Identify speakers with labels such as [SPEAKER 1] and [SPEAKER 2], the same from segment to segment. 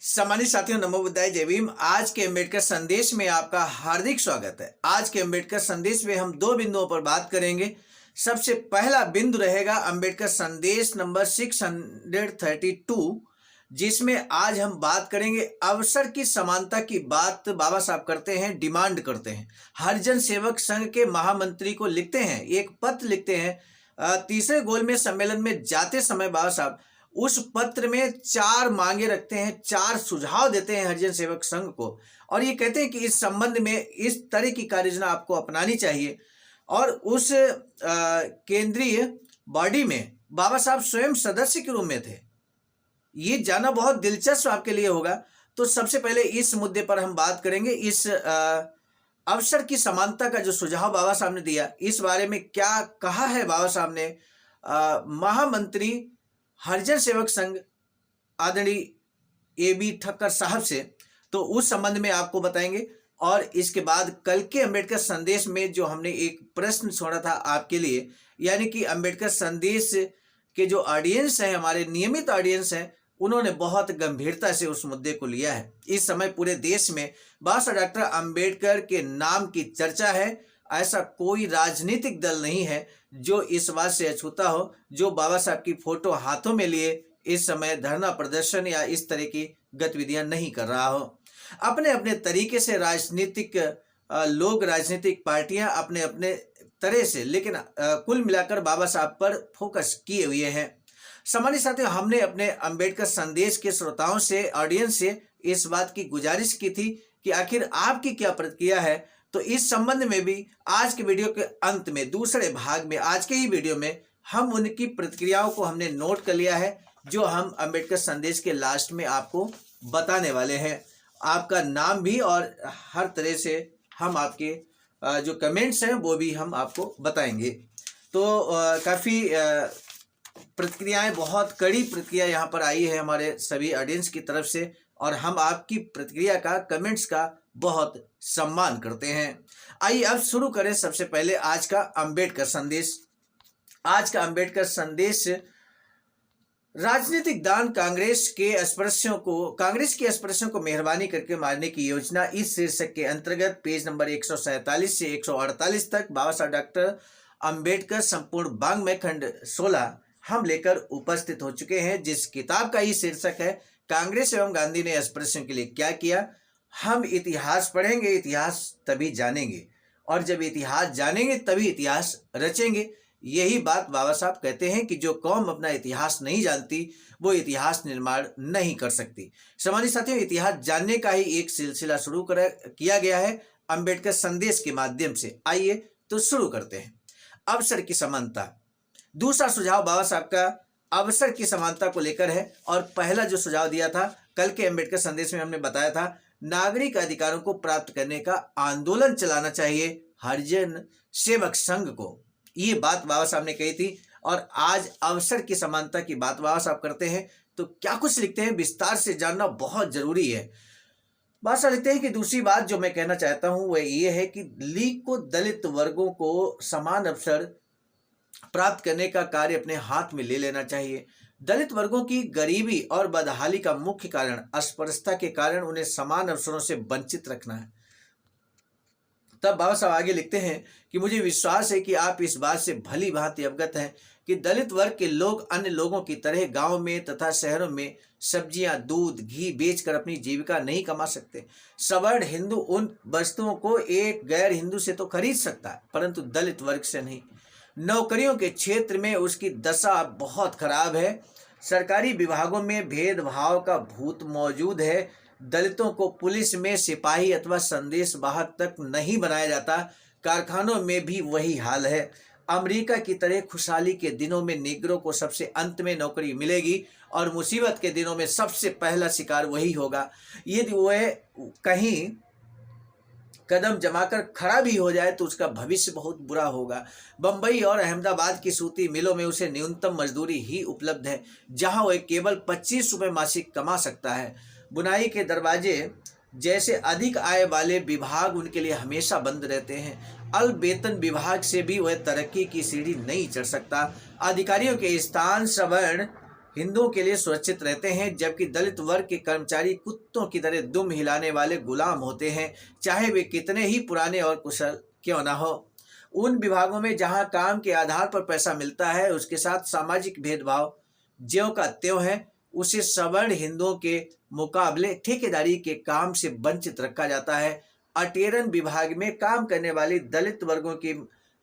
[SPEAKER 1] सम्मानित साथियों, नमो बुद्धाय, जय भीम। आज के अम्बेडकर संदेश में आपका हार्दिक स्वागत है। आज के अम्बेडकर संदेश में हम दो बिंदुओं पर बात करेंगे। सबसे पहला बिंदु रहेगा अम्बेडकर संदेश नंबर 632, जिसमें आज हम बात करेंगे अवसर की समानता की बात बाबा साहब करते हैं, डिमांड करते हैं। हरिजन सेवक संघ के महामंत्री को लिखते हैं, एक पत्र लिखते हैं। तीसरे गोलमेज सम्मेलन में जाते समय बाबा साहब उस पत्र में 4 मांगे रखते हैं, 4 सुझाव देते हैं हरिजन सेवक संघ को, और ये कहते हैं कि इस संबंध में इस तरह की कार्ययोजना आपको अपनानी चाहिए। और उस केंद्रीय बॉडी में बाबा साहब स्वयं सदस्य के रूप में थे। ये जानना बहुत दिलचस्प आपके लिए होगा। तो सबसे पहले इस मुद्दे पर हम बात करेंगे। इस अवसर की समानता का जो सुझाव बाबा साहब ने दिया, इस बारे में क्या कहा है बाबा साहब ने महामंत्री हरिजन सेवक संघ आदरणीय AB ठक्कर साहब से, तो उस संबंध में आपको बताएंगे। और इसके बाद कल के अम्बेडकर संदेश में जो हमने एक प्रश्न छोड़ा था आपके लिए, यानी कि अम्बेडकर संदेश के जो ऑडियंस है, हमारे नियमित ऑडियंस हैं, उन्होंने बहुत गंभीरता से उस मुद्दे को लिया है। इस समय पूरे देश में बाबा साहब डॉक्टर अम्बेडकर के नाम की चर्चा है। ऐसा कोई राजनीतिक दल नहीं है जो इस बात से अछूता हो, जो बाबा साहब की फोटो हाथों में लिए इस समय धरना प्रदर्शन या इस तरह की गतिविधियां नहीं कर रहा हो। अपने अपने तरीके से राजनीतिक लोग, राजनीतिक पार्टियां अपने अपने तरह से, लेकिन कुल मिलाकर बाबा साहब पर फोकस किए हुए हैं। सम्मानित साथियों, हमने अपने अम्बेडकर संदेश के श्रोताओं से, ऑडियंस से इस बात की गुजारिश की थी कि आखिर आपकी क्या प्रतिक्रिया है। तो इस संबंध में भी आज के वीडियो के अंत में, दूसरे भाग में, आज के ही वीडियो में हम उनकी प्रतिक्रियाओं को हमने नोट कर लिया है, जो हम अम्बेडकर संदेश के लास्ट में आपको बताने वाले हैं। आपका नाम भी और हर तरह से हम आपके जो कमेंट्स हैं वो भी हम आपको बताएंगे। तो काफ़ी प्रतिक्रियाएं, बहुत कड़ी प्रतिक्रिया यहाँ पर आई है हमारे सभी ऑडियंस की तरफ से, और हम आपकी प्रतिक्रिया का, कमेंट्स का बहुत सम्मान करते हैं। आइए अब शुरू करें सबसे पहले आज का अम्बेडकर संदेश। आज का अम्बेडकर संदेश, राजनीतिक दान कांग्रेस के अस्पृश्यों को मेहरबानी करके मारने की योजना, इस शीर्षक के अंतर्गत पेज नंबर 147 से 148 तक बाबा साहब डॉक्टर अम्बेडकर संपूर्ण वाङ्मय खंड 16 हम लेकर उपस्थित हो चुके हैं, जिस किताब का ही शीर्षक है कांग्रेस एवं गांधी ने अस्पृश्यों के लिए क्या किया। हम इतिहास पढ़ेंगे, इतिहास तभी जानेंगे, और जब इतिहास जानेंगे तभी इतिहास रचेंगे। यही बात बाबा साहब कहते हैं कि जो कौम अपना इतिहास नहीं जानती वो इतिहास निर्माण नहीं कर सकती। सम्मानित साथियों, इतिहास जानने का ही एक सिलसिला शुरू किया गया है अम्बेडकर संदेश के माध्यम से। आइए तो शुरू करते हैं। अवसर की समानता, दूसरा सुझाव बाबा साहब का अवसर की समानता को लेकर है। और पहला जो सुझाव दिया था कल के अम्बेडकर संदेश में, हमने बताया था नागरिक अधिकारों को प्राप्त करने का आंदोलन चलाना चाहिए हरिजन सेवक संघ को। ये बात बाबा साहब ने कही थी, और आज अवसर की समानता की बात बाबा साहब करते हैं। तो क्या कुछ लिखते हैं, विस्तार से जानना बहुत जरूरी है। बाबा साहब लिखते हैं कि दूसरी बात जो मैं कहना चाहता हूं वह ये है कि लीग को दलित वर्गों को समान अवसर प्राप्त करने का कार्य अपने हाथ में ले लेना चाहिए। दलित वर्गों की गरीबी और बदहाली का मुख्य कारण अस्पृश्यता के कारण उन्हें समान अवसरों से वंचित रखना है। तब बाबा साहब आगे लिखते हैं कि मुझे विश्वास है कि आप इस बात से भली भांति अवगत हैं कि दलित वर्ग के लोग अन्य लोगों की तरह गांव में तथा शहरों में सब्जियां, दूध, घी बेचकर अपनी जीविका नहीं कमा सकते। सवर्ण हिंदू उन वस्तुओं को एक गैर हिंदू से तो खरीद सकता है, परंतु दलित वर्ग से नहीं। नौकरियों के क्षेत्र में उसकी दशा बहुत खराब है। सरकारी विभागों में भेदभाव का भूत मौजूद है। दलितों को पुलिस में सिपाही अथवा संदेश वाहक तक नहीं बनाया जाता। कारखानों में भी वही हाल है। अमेरिका की तरह खुशहाली के दिनों में निग्रो को सबसे अंत में नौकरी मिलेगी, और मुसीबत के दिनों में सबसे पहला शिकार वही होगा। यदि वह कहीं कदम जमाकर खड़ा भी हो जाए तो उसका भविष्य बहुत बुरा होगा। बंबई और अहमदाबाद की सूती मिलों में उसे न्यूनतम मजदूरी ही उपलब्ध है, जहां वह केवल 25 रुपये मासिक कमा सकता है। बुनाई के दरवाजे जैसे अधिक आय वाले विभाग उनके लिए हमेशा बंद रहते हैं। अल्प वेतन विभाग से भी वह तरक्की की सीढ़ी नहीं चढ़ सकता। अधिकारियों के स्थान सवर्ण हिंदुओं के लिए सुरक्षित रहते हैं, जबकि दलित वर्ग के कर्मचारी कुत्तों की तरह दुम हिलाने वाले गुलाम होते हैं, चाहे वे कितने ही पुराने और कुशल क्यों ना हो। उन विभागों में जहां काम के आधार पर पैसा मिलता है, उसके साथ सामाजिक भेदभाव ज्यों का त्यों है। उसे सवर्ण हिंदुओं के मुकाबले ठेकेदारी के काम से वंचित रखा जाता है। अटेरन विभाग में काम करने वाली दलित वर्गों की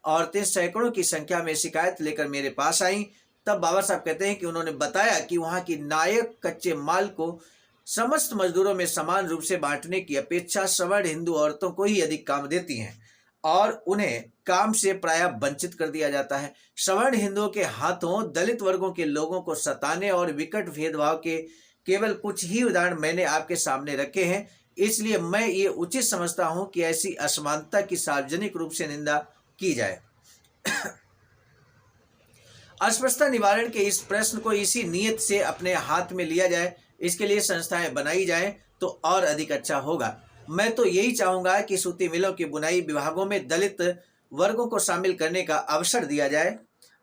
[SPEAKER 1] औरतें सैकड़ों की संख्या में शिकायत लेकर मेरे पास आईं। तब बाबा साहब कहते हैं कि उन्होंने बताया कि वहां की नायक कच्चे माल को समस्त मजदूरों में समान रूप से बांटने की अपेक्षा सवर्ण हिंदू औरतों को ही अधिक काम देती हैं और उन्हें काम से प्रायः वंचित कर दिया जाता है। सवर्ण हिंदुओं के हाथों दलित वर्गों के लोगों को सताने और विकट भेदभाव के केवल कुछ ही उदाहरण मैंने आपके सामने रखे हैं। इसलिए मैं ये उचित समझता हूं कि ऐसी असमानता की सार्वजनिक रूप से निंदा की जाए। अस्पृश्यता निवारण के इस प्रश्न को इसी नियत से अपने हाथ में लिया जाए, इसके लिए संस्थाएं बनाई जाएं तो और अधिक अच्छा होगा। मैं तो यही चाहूंगा कि सूती मिलों की बुनाई विभागों में दलित वर्गों को शामिल करने का अवसर दिया जाए।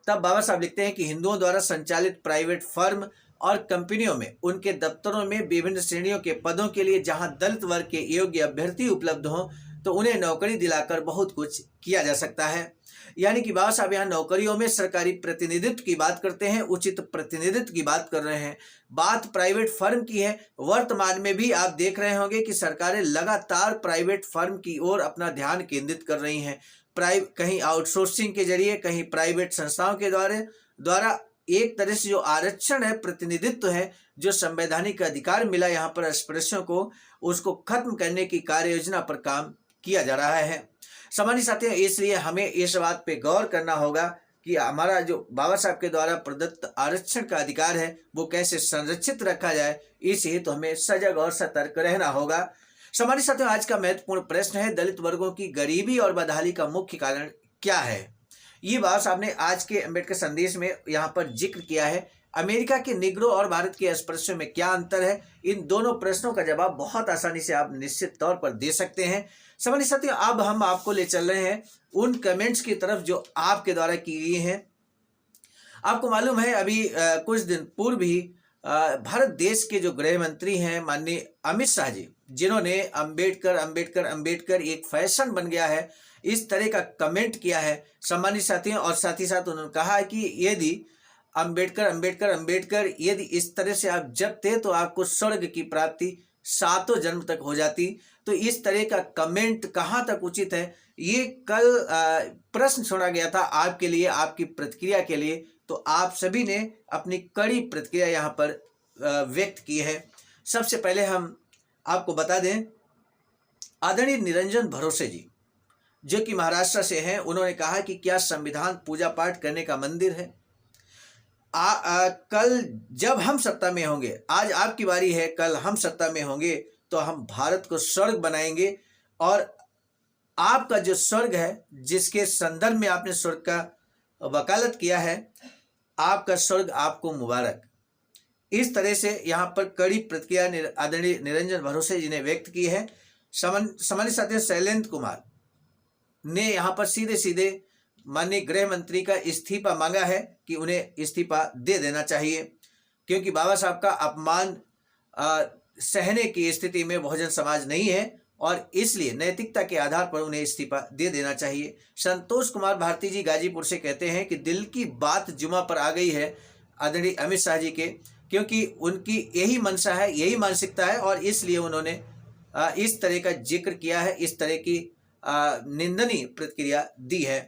[SPEAKER 1] तब बाबा साहब लिखते हैं कि हिंदुओं द्वारा संचालित प्राइवेट फर्म और कंपनियों में उनके दफ्तरों में विभिन्न श्रेणियों के पदों के लिए जहां दलित वर्ग के योग्य अभ्यर्थी उपलब्ध हों, तो उन्हें नौकरी दिलाकर बहुत कुछ किया जा सकता है। यानी कि बाबा साहब यहाँ नौकरियों में सरकारी प्रतिनिधित्व की बात करते हैं, उचित प्रतिनिधित्व की बात कर रहे हैं। बात प्राइवेट फर्म की है। वर्तमान में भी आप देख रहे होंगे कि सरकारें लगातार प्राइवेट फर्म की ओर अपना ध्यान केंद्रित कर रही हैं। कहीं आउटसोर्सिंग के जरिए, कहीं प्राइवेट संस्थाओं के द्वारा एक तरह से जो आरक्षण है, प्रतिनिधित्व है, जो संवैधानिक अधिकार मिला यहाँ पर अस्पृश्यों को, उसको खत्म करने की कार्य योजना पर काम किया जा रहा है। सामान्य साथियों, इसलिए हमें इस बात पे गौर करना होगा कि हमारा जो बाबा साहब के द्वारा प्रदत्त आरक्षण का अधिकार है वो कैसे संरक्षित रखा जाए, इस हेतु हमें सजग और सतर्क रहना होगा। सामान्य साथियों, आज का महत्वपूर्ण प्रश्न है, दलित वर्गों की गरीबी और बदहाली का मुख्य कारण क्या है। ये बाबा साहब ने आज के अम्बेडकर संदेश में यहाँ पर जिक्र किया है। अमेरिका के निग्रो और भारत के अस्पृश्यों में क्या अंतर है, इन दोनों प्रश्नों का जवाब बहुत आसानी से आप निश्चित तौर पर दे सकते हैं। समझ सकते हैं। अब हम आपको ले चल रहे हैं उन कमेंट्स की तरफ जो आपके द्वारा की गई हैं। आपको मालूम है अभी कुछ दिन पूर्व ही भारत देश के जो गृह मंत्री हैं माननीय अमित शाह जी, जिन्होंने अंबेडकर अंबेडकर अंबेडकर एक फैशन बन गया है, इस तरह का कमेंट किया है सम्मानित साथियों। और साथ ही साथ उन्होंने कहा है कि यदि अंबेडकर अंबेडकर अंबेडकर यदि इस तरह से आप जपते तो आपको स्वर्ग की प्राप्ति 7 जन्म तक हो जाती। तो इस तरह का कमेंट कहाँ तक उचित है, ये कल प्रश्न छोड़ा गया था आपके लिए, आपकी प्रतिक्रिया के लिए। तो आप सभी ने अपनी कड़ी प्रतिक्रिया यहाँ पर व्यक्त की है। सबसे पहले हम आपको बता दें, आदरणीय निरंजन भरोसे जी, जो कि महाराष्ट्र से हैं, उन्होंने कहा कि क्या संविधान पूजा पाठ करने का मंदिर है। कल जब हम सत्ता में होंगे, आज आपकी बारी है, कल हम सत्ता में होंगे तो हम भारत को स्वर्ग बनाएंगे। और आपका जो स्वर्ग है, जिसके संदर्भ में आपने स्वर्ग का वकालत किया है, आपका स्वर्ग आपको मुबारक। इस तरह से यहाँ पर कड़ी प्रतिक्रिया आदरणीय निरंजन भरोसे जी ने व्यक्त की है। सामान्य साथियों, शैलेंद्र कुमार ने यहाँ पर सीधे सीधे माननीय गृह मंत्री का इस्तीफा मांगा है कि उन्हें इस्तीफा दे देना चाहिए, क्योंकि बाबा साहब का अपमान सहने की स्थिति में बहुजन समाज नहीं है और इसलिए नैतिकता के आधार पर उन्हें इस्तीफा दे देना चाहिए। संतोष कुमार भारती जी गाजीपुर से कहते हैं कि दिल की बात जुमा पर आ गई है आदरणीय अमित शाह जी के, क्योंकि उनकी यही मंशा है, यही मानसिकता है और इसलिए उन्होंने इस तरह का जिक्र किया है, इस तरह की निंदनीय प्रतिक्रिया दी है।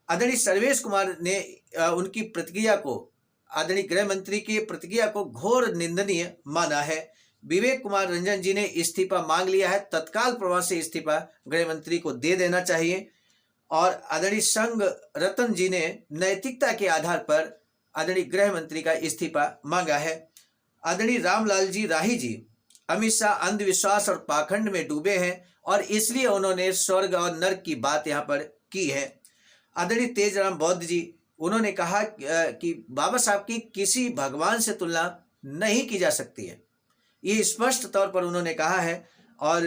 [SPEAKER 1] आदरणीय सर्वेश कुमार ने उनकी प्रतिक्रिया को, आदरणीय गृह मंत्री की प्रतिक्रिया को घोर निंदनीय माना है। विवेक कुमार रंजन जी ने इस्तीफा मांग लिया है, तत्काल प्रभाव से इस्तीफा गृह मंत्री को दे देना चाहिए। और आदरणीय संग रतन जी ने नैतिकता के आधार पर आदरणीय गृह मंत्री का इस्तीफा मांगा है। आदरणीय रामलाल जी राही जी, अमित शाह अंधविश्वास और पाखंड में डूबे हैं और इसलिए उन्होंने स्वर्ग और नर्क की बात यहाँ पर की है। आदरणीय तेजराम बौद्ध जी, उन्होंने कहा कि बाबा साहब की किसी भगवान से तुलना नहीं की जा सकती है, ये स्पष्ट तौर पर उन्होंने कहा है। और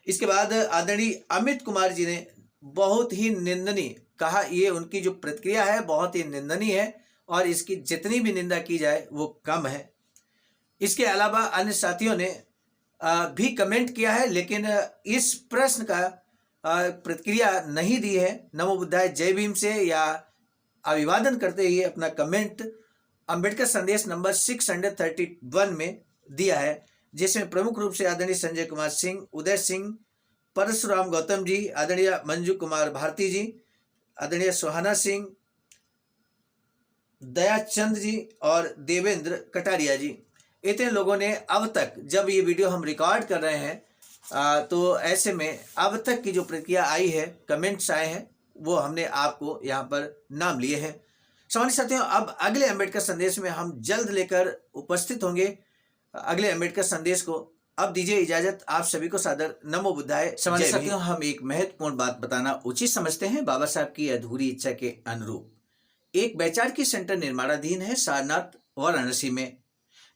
[SPEAKER 1] इसके बाद आदरणीय अमित कुमार जी ने बहुत ही निंदनीय कहा, ये उनकी जो प्रतिक्रिया है बहुत ही निंदनीय है और इसकी जितनी भी निंदा की जाए वो कम है। इसके अलावा अन्य साथियों ने भी कमेंट किया है, लेकिन इस प्रश्न का प्रतिक्रिया नहीं दी है। नमो बुद्धाय जय भीम से या अभिवादन करते हुए अपना कमेंट अंबेडकर संदेश नंबर 631 में दिया है, जिसमें प्रमुख रूप से आदरणीय संजय कुमार सिंह, उदय सिंह, परशुराम गौतम जी, आदरणीय मंजू कुमार भारती जी, आदरणीय सुहाना सिंह, दयाचंद जी और देवेंद्र कटारिया जी, इतने लोगों ने अब तक, जब ये वीडियो हम रिकॉर्ड कर रहे हैं तो ऐसे में अब तक की जो प्रतिक्रिया आई है, कमेंट्स आए हैं, वो हमने आपको यहाँ पर नाम लिए हैं। सामान्य साथियों, अब अगले अंबेडकर संदेश में हम जल्द लेकर उपस्थित होंगे अगले अंबेडकर संदेश को। अब दीजिए इजाजत, आप सभी को सादर नमो बुद्धाय। सामान्य साथियों, हम एक महत्वपूर्ण बात बताना उचित समझते हैं। बाबा साहब की अधूरी इच्छा के अनुरूप एक वैचारिकी सेंटर निर्माणाधीन है सारनाथ वाराणसी में,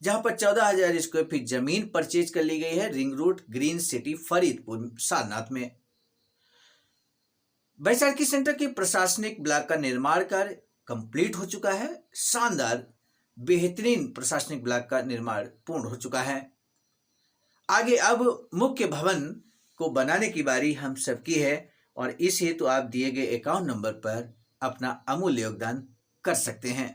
[SPEAKER 1] जहां पर 14,000 स्क्वायर फीट जमीन परचेज कर ली गई है ring road, green city, Faridpur, Sarnath में। वैचारिकी सेंटर के प्रशासनिक ब्लॉक का निर्माण कार्य कंप्लीट हो चुका है। शानदार बेहतरीन प्रशासनिक ब्लॉक का निर्माण पूर्ण हो चुका है। आगे अब मुख्य भवन को बनाने की बारी हम सबकी है और इस हेतु आप दिए गए अकाउंट नंबर पर अपना अमूल्य योगदान कर सकते हैं।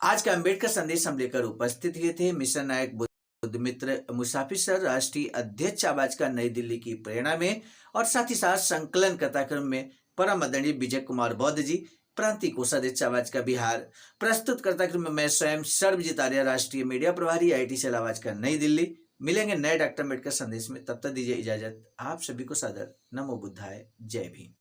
[SPEAKER 1] आज का अंबेडकर संदेश हम लेकर उपस्थित हुए थे मिशन नायक बुद्ध मित्र मुसाफिर सर, राष्ट्रीय अध्यक्ष आवाज का नई दिल्ली की प्रेरणा में, और साथ ही साथ संकलन कथाक्रम में परम आदरणीय विजय कुमार बौद्ध जी, प्रांतीय कोषाध्यक्ष आवाज का बिहार। प्रस्तुत कर्ताक्रम में मैं स्वयं सर्वजीत आर्य, राष्ट्रीय मीडिया प्रभारी, IT सेल आवाज का नई दिल्ली। मिलेंगे नए डॉक्टर अम्बेडकर संदेश में, तब तक दीजिए इजाजत। आप सभी को सादर नमो बुद्धाय जय भीम।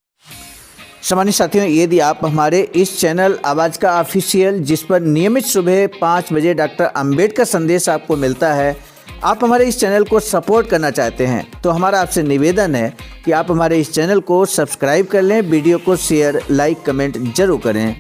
[SPEAKER 1] सामान्य साथियों, यदि आप हमारे इस चैनल आवाज का ऑफिशियल, जिस पर नियमित सुबह 5 बजे डॉक्टर अम्बेडकर संदेश आपको मिलता है, आप हमारे इस चैनल को सपोर्ट करना चाहते हैं तो हमारा आपसे निवेदन है कि आप हमारे इस चैनल को सब्सक्राइब कर लें, वीडियो को शेयर, लाइक, कमेंट जरूर करें।